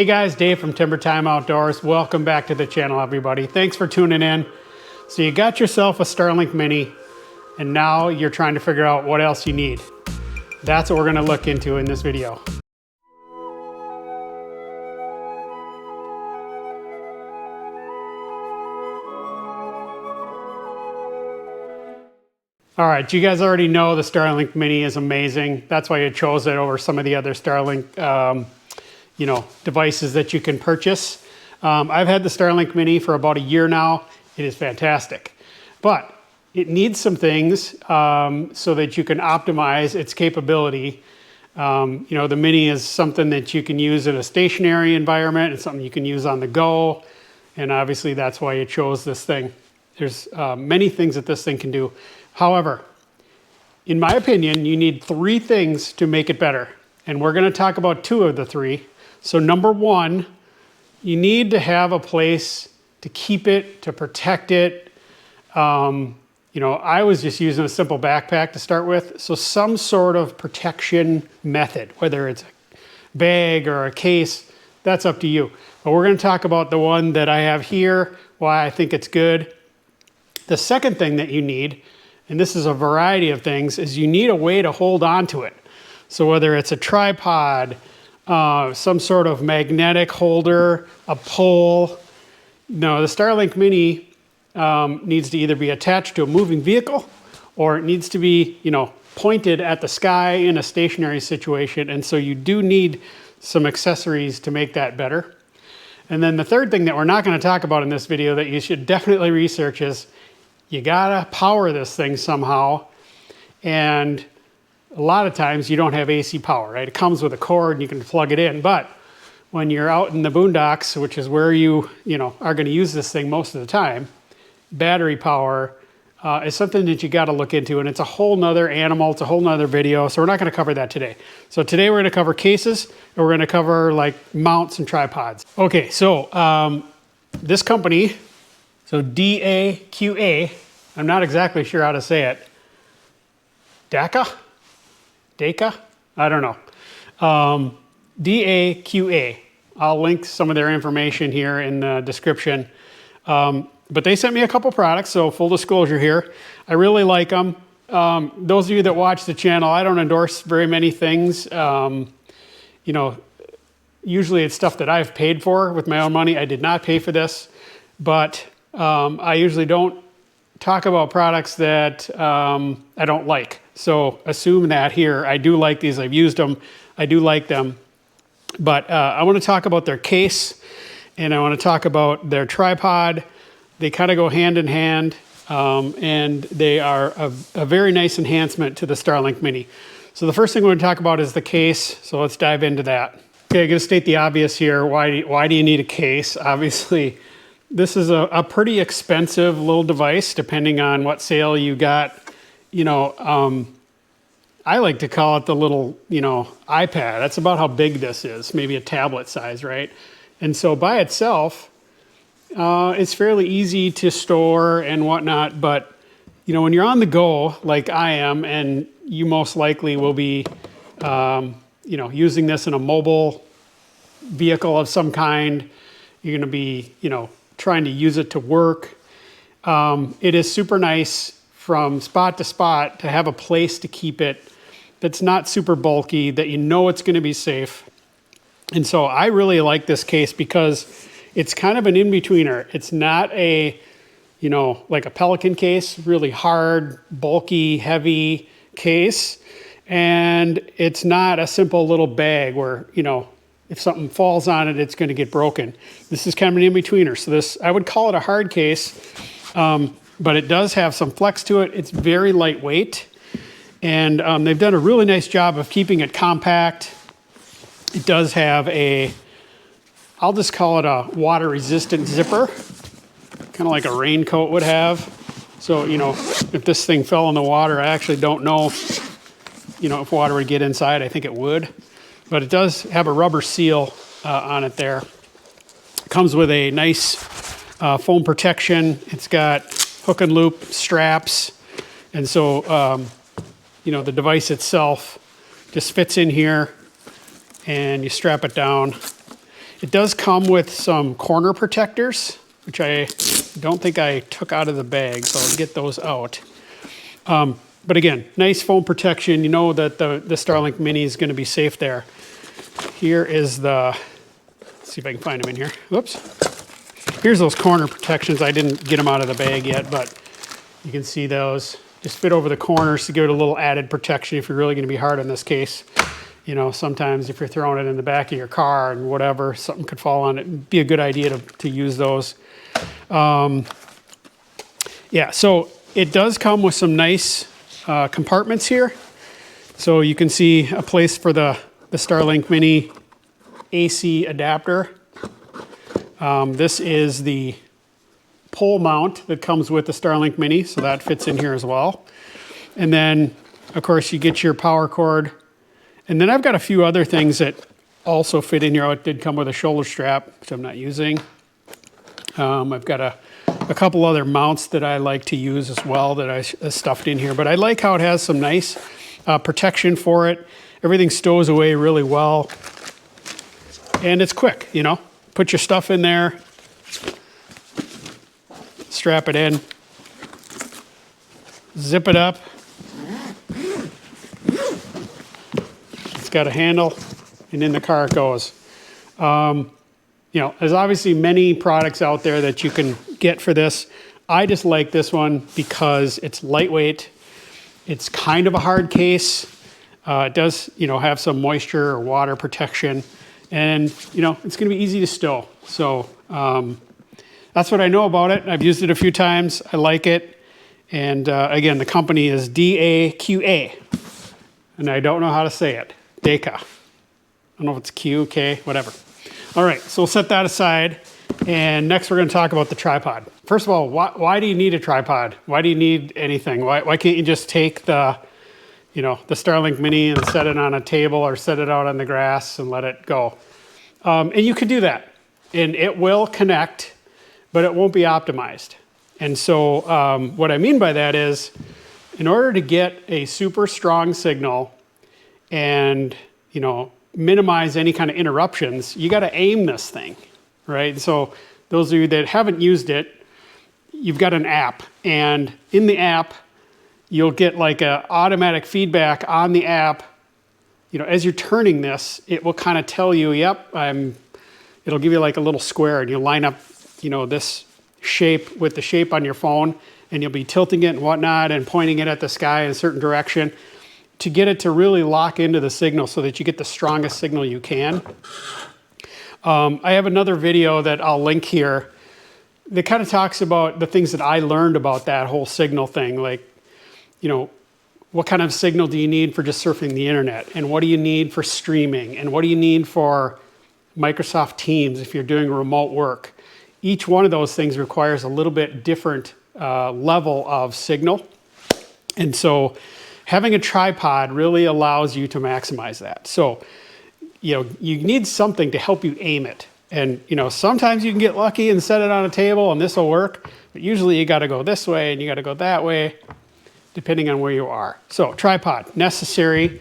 Hey guys, Dave from Timber Time Outdoors. Welcome back to the channel, everybody. Thanks for tuning in. So you got yourself a Starlink Mini, and now you're trying to figure out what else you need. That's what we're gonna look into in this video. All right, you guys already know the Starlink Mini is amazing. That's why you chose it over some of the other Starlink devices that you can purchase. I've had the Starlink Mini for about a year now. It is fantastic, but it needs some things so that you can optimize its capability. The Mini is something that you can use in a stationary environment. It's something you can use on the go. And obviously that's why you chose this thing. There's many things that this thing can do. However, in my opinion, you need three things to make it better. And we're gonna talk about two of the three. So number one, you need to have a place to keep it, to protect it. I was just using a simple backpack to start with. So some sort of protection method, whether it's a bag or a case, that's up to you. But we're gonna talk about the one that I have here, why I think it's good. The second thing that you need, and this is a variety of things, is you need a way to hold on to it. So whether it's a tripod, some sort of magnetic holder, a pole. No, the Starlink Mini needs to either be attached to a moving vehicle or it needs to be, pointed at the sky in a stationary situation. And so you do need some accessories to make that better. And then the third thing that we're not going to talk about in this video that you should definitely research is you gotta power this thing somehow. And a lot of times you don't have AC power, right? It comes with a cord and you can plug it in. But when you're out in the boondocks, which is where you are gonna use this thing most of the time, battery power is something that you gotta look into, and it's a whole nother animal, it's a whole nother video, so we're not gonna cover that today. So today we're gonna cover cases, and we're gonna cover like mounts and tripods. Okay, so this company, so DAQA, I'm not exactly sure how to say it. DAQA? I don't know. DAQA. I'll link some of their information here in the description. But they sent me a couple products, so full disclosure here. I really like them. Those of you that watch the channel, I don't endorse very many things. Usually it's stuff that I've paid for with my own money. I did not pay for this, but I usually don't talk about products that I don't like. So assume that here. I do like these. I've used them. I do like them. But I want to talk about their case, and I want to talk about their tripod. They kind of go hand in hand, and they are a very nice enhancement to the Starlink Mini. So the first thing we're going to talk about is the case. So let's dive into that. Okay, I'm going to state the obvious here. Why do you need a case? Obviously, this is a pretty expensive little device, depending on what sale you got. I like to call it the little, iPad. That's about how big this is, maybe a tablet size, right? And so by itself, it's fairly easy to store and whatnot. But, when you're on the go, like I am, and you most likely will be, using this in a mobile vehicle of some kind, you're going to be, trying to use it to work. It is super nice from spot to spot to have a place to keep it that's not super bulky, that it's going to be safe. And so I really like this case because it's kind of an in-betweener. It's not a, like a Pelican case, really hard, bulky, heavy case. And it's not a simple little bag where, if something falls on it, it's going to get broken. This is kind of an in-betweener. So this, I would call it a hard case, but it does have some flex to it. It's very lightweight, and they've done a really nice job of keeping it compact. It does have I'll just call it a water-resistant zipper, kind of like a raincoat would have. So, if this thing fell in the water, I actually don't know, if water would get inside. I think it would. But it does have a rubber seal on it there. It comes with a nice foam protection. It's got hook and loop straps. And so, the device itself just fits in here and you strap it down. It does come with some corner protectors, which I don't think I took out of the bag, so I'll get those out. But again, nice foam protection. You know that the Starlink Mini is going to be safe there. Here is the, let's see if I can find them in here. Whoops. Here's those corner protections. I didn't get them out of the bag yet, but you can see those. Just fit over the corners to give it a little added protection if you're really going to be hard on this case. You know, sometimes if you're throwing it in the back of your car and whatever, something could fall on it. It'd be a good idea to use those. Yeah, so it does come with some nice compartments here. So you can see a place for the Starlink Mini AC adapter. This is the pole mount that comes with the Starlink Mini, so that fits in here as well. And then, of course, you get your power cord. And then I've got a few other things that also fit in here. It did come with a shoulder strap, which I'm not using. I've got a couple other mounts that I like to use as well that I stuffed in here. But I like how it has some nice protection for it. Everything stows away really well. And it's quick, you know. Put your stuff in there, strap it in, zip it up. It's got a handle, and in the car it goes. You know, there's obviously many products out there that you can get for this. I just like this one because it's lightweight. It's kind of a hard case. It does, you know, have some moisture or water protection. And, you know, it's going to be easy to stow. So that's what I know about it. I've used it a few times. I like it. And again, the company is DAQA. And I don't know how to say it. DAQA. I don't know if it's Q, K, whatever. All right, so we'll set that aside. And next we're going to talk about the tripod. First of all, why do you need a tripod? Why do you need anything? Why can't you just take the Starlink Mini and set it on a table or set it out on the grass and let it go? And you could do that. And it will connect, but it won't be optimized. And so what I mean by that is, in order to get a super strong signal and, you know, minimize any kind of interruptions, you got to aim this thing, right? So those of you that haven't used it, you've got an app. And in the app, you'll get like a automatic feedback on the app. You know, as you're turning this, it will kind of tell you, yep, it'll give you like a little square, and you'll line up, you know, this shape with the shape on your phone, and you'll be tilting it and whatnot and pointing it at the sky in a certain direction to get it to really lock into the signal so that you get the strongest signal you can. I have another video that I'll link here that kind of talks about the things that I learned about that whole signal thing. Like, you know, what kind of signal do you need for just surfing the internet? And what do you need for streaming? And what do you need for Microsoft Teams if you're doing remote work? Each one of those things requires a little bit different level of signal. And so having a tripod really allows you to maximize that. So, you know, you need something to help you aim it. And, you know, sometimes you can get lucky and set it on a table and this will work, but usually you got to go this way and you got to go that way, depending on where you are. So tripod, necessary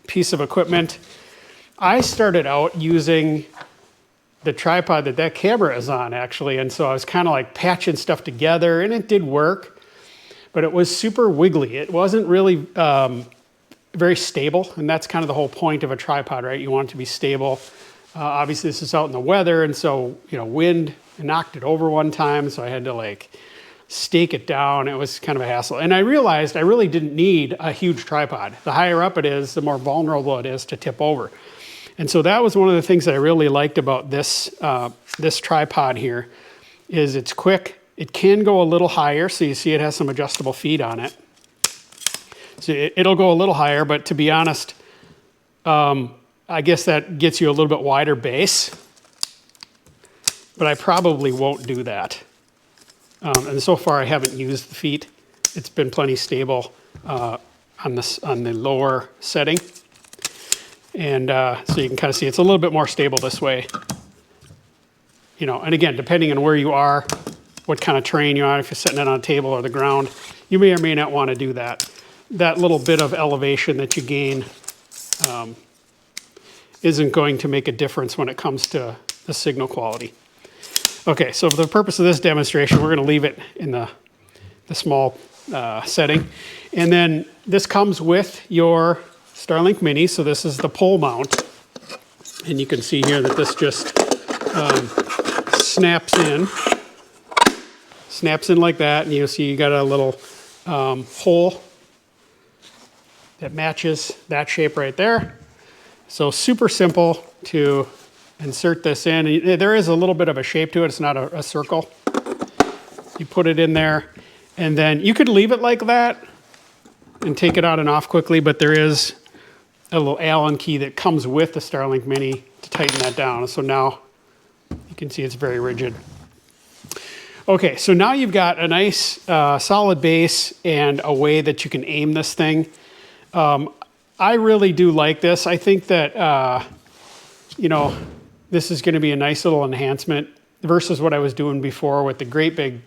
piece of equipment. I started out using the tripod that camera is on, actually. And so I was kind of like patching stuff together, and it did work, but it was super wiggly. It wasn't really very stable. And that's kind of the whole point of a tripod, right? You want it to be stable. Obviously this is out in the weather. And so, you know, wind knocked it over one time. So I had to like stake it down. It was kind of a hassle. And I realized I really didn't need a huge tripod. The higher up it is, the more vulnerable it is to tip over. And so that was one of the things that I really liked about this, this tripod here, is it's quick. It can go a little higher. So you see it has some adjustable feet on it. So it'll go a little higher, but to be honest, I guess that gets you a little bit wider base, but I probably won't do that. And so far I haven't used the feet. It's been plenty stable on the lower setting. And so you can kind of see it's a little bit more stable this way. You know, and again, depending on where you are, what kind of terrain you're on, if you're sitting it on a table or the ground, you may or may not want to do that. That little bit of elevation that you gain isn't going to make a difference when it comes to the signal quality. Okay, so for the purpose of this demonstration, we're going to leave it in the small setting. And then this comes with your Starlink Mini. So this is the pole mount. And you can see here that this just snaps in like that. And you'll see you got a little hole that matches that shape right there. So super simple to insert this in. And there is a little bit of a shape to it. It's not a circle. You put it in there, and then you could leave it like that and take it on and off quickly, but there is a little Allen key that comes with the Starlink Mini to tighten that down. So now you can see it's very rigid. Okay, so now you've got a nice solid base and a way that you can aim this thing. I really do like this. I think that, you know, this is going to be a nice little enhancement versus what I was doing before with the great big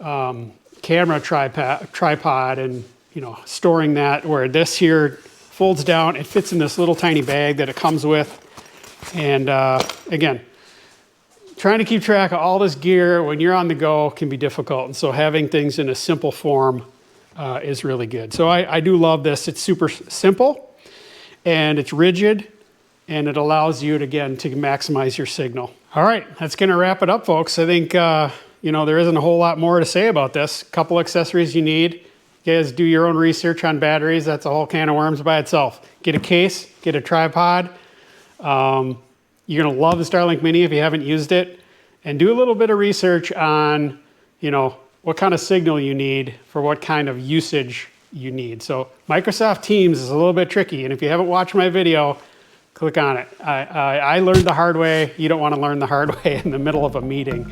camera tripod and, you know, storing that, where this here folds down. It fits in this little tiny bag that it comes with. And again, trying to keep track of all this gear when you're on the go can be difficult. And so having things in a simple form is really good. So I do love this. It's super simple and it's rigid, and it allows you to, again, to maximize your signal. All right, that's going to wrap it up, folks. I think, you know, there isn't a whole lot more to say about this. A couple accessories you need. You guys do your own research on batteries. That's a whole can of worms by itself. Get a case, get a tripod. You're going to love the Starlink Mini if you haven't used it. And do a little bit of research on, you know, what kind of signal you need for what kind of usage you need. So Microsoft Teams is a little bit tricky. And if you haven't watched my video, click on it. I learned the hard way. You don't want to learn the hard way in the middle of a meeting,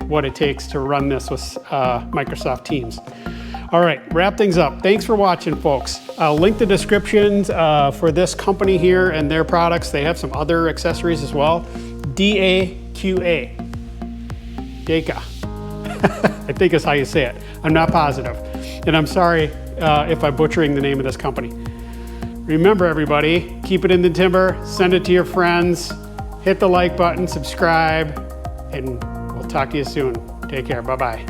what it takes to run this with Microsoft Teams. All right, wrap things up. Thanks for watching, folks. I'll link the descriptions for this company here and their products. They have some other accessories as well. DAQA. DAQA. I think is how you say it. I'm not positive. And I'm sorry if I'm butchering the name of this company. Remember, everybody, keep it in the timber, send it to your friends, hit the like button, subscribe, and we'll talk to you soon. Take care. Bye-bye.